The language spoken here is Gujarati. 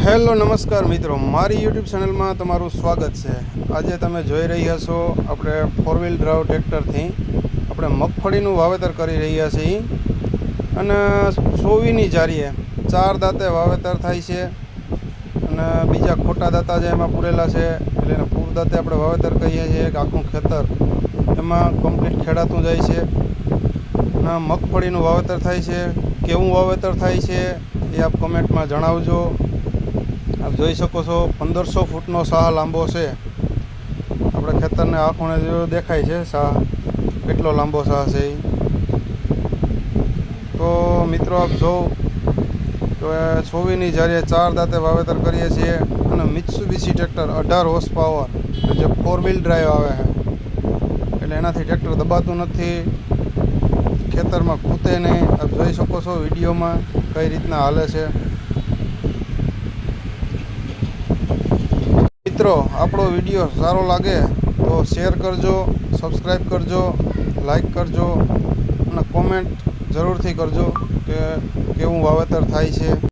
હેલો નમસ્કાર મિત્રો, મારી યુટ્યુબ ચેનલમાં તમારું સ્વાગત છે। આજે તમે જોઈ રહ્યા છો આપણે 4 વ્હીલ ડ્રાઈવ ટ્રેક્ટરથી આપણે મગફળીનું વાવેતર કરી રહ્યા છીએ અને સોવીની જારીએ 4 દાંતે વાવેતર થાય છે અને બીજા ખોટા દાંતા જે એમાં પૂરેલા છે એટલે એને પૂર દાંતે આપણે વાવેતર કહીએ છીએ કે આખું ખેતર એમાં કમ્પ્લીટ ખેડાતું જાય છે અને મગફળીનું વાવેતર થાય છે। કેવું વાવેતર થાય છે એ આપ કમેન્ટમાં જણાવજો। आप જોઈ શકો છો 1500 ફૂટનો સાહ લાંબો છે। આપણે ખેતરને આ ખૂણે જો દેખાય છે સાહ કેટલો લાંબો સાહ છે। તો મિત્રો આપ જો તો 24ની જારીએ 4 દાંતે વાવેતર કરીએ છીએ અને મિત્સુબિશી ટ્રેક્ટર 18 હોર્સ પાવર જે 4 વ્હીલ ડ્રાઈવ આવે છે એટલે એનાથી ટ્રેક્ટર દબાતું નથી, ખેતરમાં ખૂતે નહીં। આપ જોઈ શકો છો વિડીયોમાં કઈ રીતના હાલે છે। મિત્રો આપણો વિડીયો સારો લાગે તો શેર કરજો, સબસ્ક્રાઈબ કરજો, લાઈક કરજો અને કોમેન્ટ જરૂરથી કરજો કે કેવું વાવેતર થાય છે।